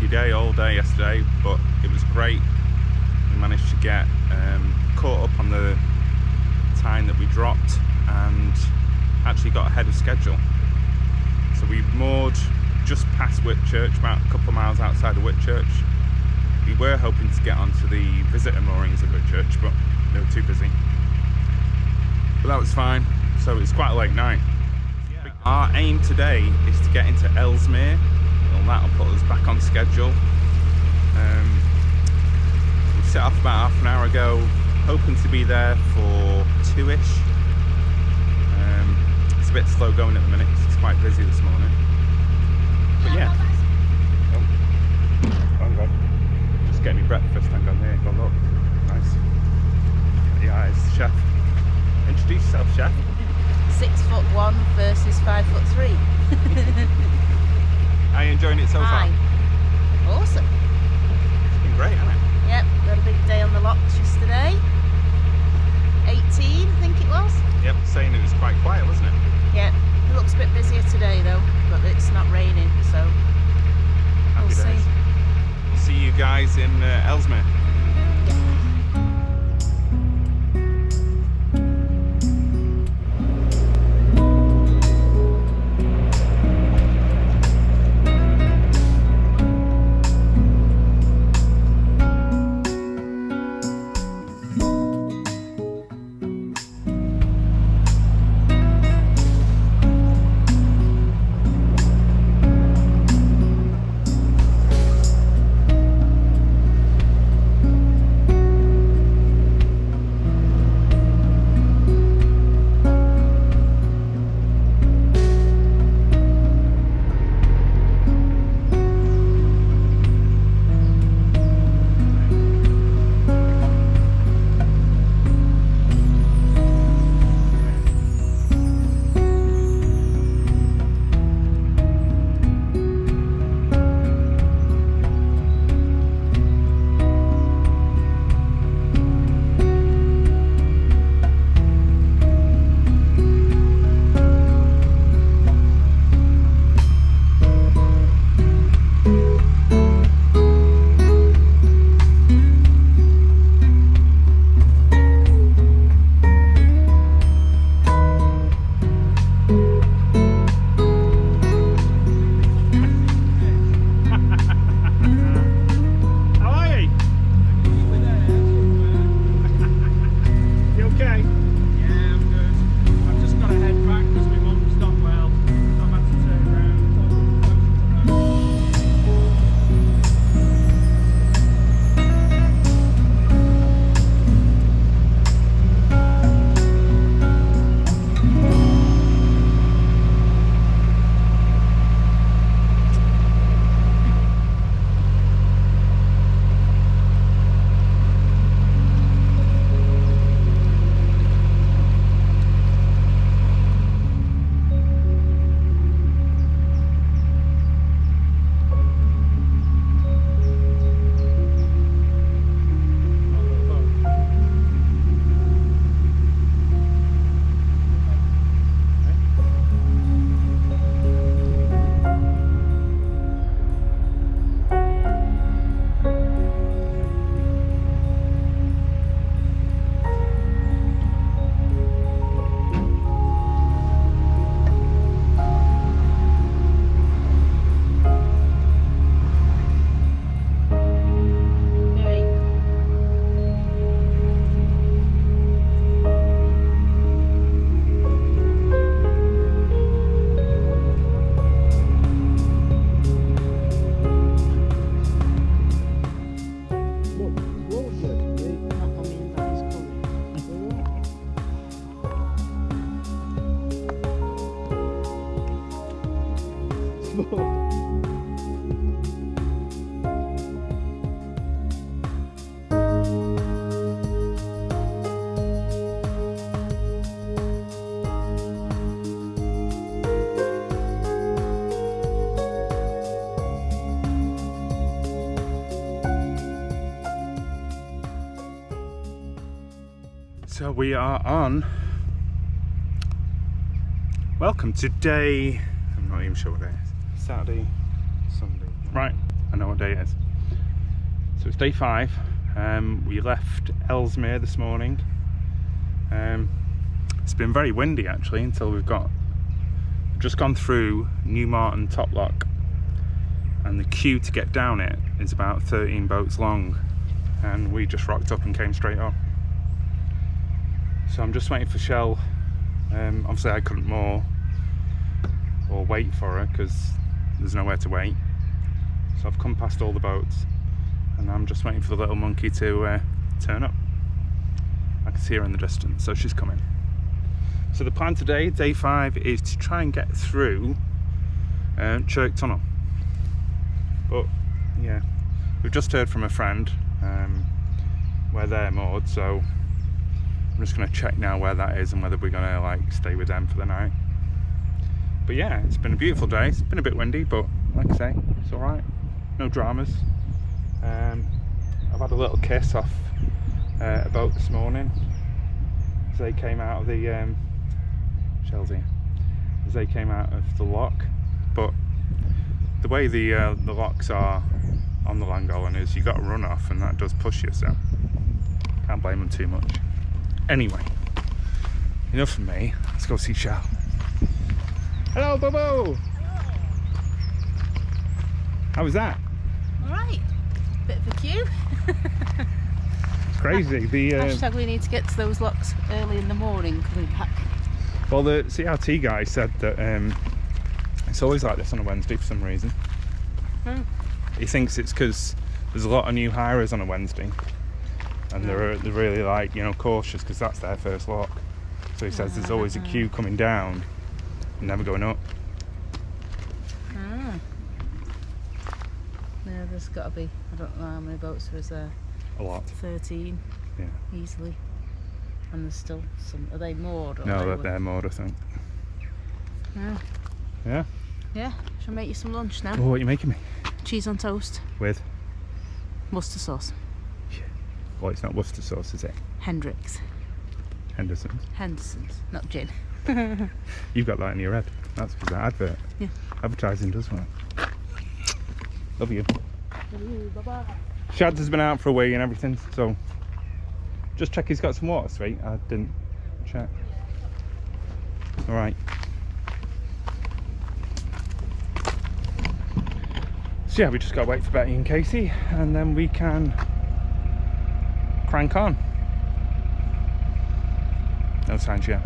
windy day all day yesterday, but it was great. We managed to get caught up on the time that we dropped and actually got ahead of schedule. So we moored just past Whitchurch, about a couple of miles outside of Whitchurch. We were hoping to get onto the visitor moorings of Whitchurch, but they were too busy. But that was fine, so it was quite a late night. Yeah. Our aim today is to get into Ellesmere, and that'll put us back on schedule. We set off about half an hour ago, hoping to be there for 2ish. It's a bit slow going at the minute, it's quite busy this morning. But yeah. Oh, hang on. Just getting me breakfast, hang on here, go look. Nice. Yeah, it's the chef. Introduce yourself, chef. 6'1" versus 5'3". Are you enjoying it so far? Awesome. It's been great, hasn't it? Yep, we had a big day on the locks yesterday. 18, I think it was. Yep, saying it was quite quiet, wasn't it? Yep, it looks a bit busier today though, but it's not raining, so Happy we'll days. see. See you guys in Ellesmere. So we are on, welcome to day, I'm not even sure what it is, Saturday, Sunday, right, I know what day it is. So it's day 5. We left Ellesmere this morning. It's been very windy actually until we've just gone through Newmarton Top Lock, and the queue to get down it is about 13 boats long, and we just rocked up and came straight up. So I'm just waiting for Shell. Obviously I couldn't moor or wait for her because there's nowhere to wait. So I've come past all the boats and I'm just waiting for the little monkey to turn up. I can see her in the distance, so she's coming. So the plan today, day 5, is to try and get through Chirk Tunnel. But yeah, we've just heard from a friend where they're moored, so I'm just going to check now where that is and whether we're going to like stay with them for the night. But yeah, it's been a beautiful day. It's been a bit windy, but like I say, it's all right. No dramas. I've had a little kiss off a boat this morning as they came out of the Chelsea, as they came out of the lock. But the way the locks are on the Llangollen is you got to run off, and that does push you, so can't blame them too much. Anyway, enough from me. Let's go see Shell. Hello, Bobo. Hello. How was that? All right. Bit of a queue. It's crazy. The Hashtag we need to get to those locks early in the morning coming back. well, the CRT guy said that it's always like this on a Wednesday for some reason. He thinks it's because there's a lot of new hirers on a Wednesday, and they're really like, you know, cautious because that's their first lock. So he says there's always a queue coming down and never going up. Yeah, there's got to be, I don't know how many boats there is there. A lot. 13. Yeah. Easily. And there's still some, are they moored? Or No, they're moored, I think. Yeah. Yeah. Yeah, shall I make you some lunch now? Oh, what are you making me? Cheese on toast, With? mustard sauce. Well, it's not Worcester sauce, is it? Hendrix. Henderson's. Henderson's, not gin. You've got that in your head. That's because that advert. Yeah. Advertising does work. Love you. Bye-bye. Shads has been out for a wee and everything, so just check he's got some water, sweet. I didn't check. Alright. So yeah, we just gotta wait for Betty and Casey, and then we can crank on. No signs yet.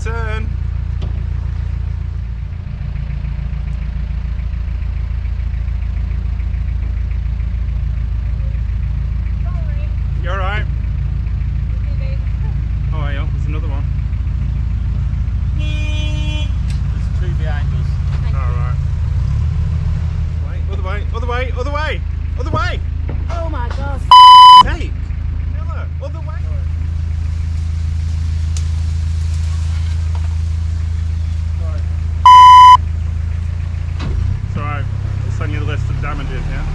Turn. Sorry. You alright? Oh, yeah, there's another one. There's 2 behind us. Alright. Wait, other way, other way, other way, other way! Oh my god. Hey! Miller, other way! It's alright, I'll send you the list of damages, yeah?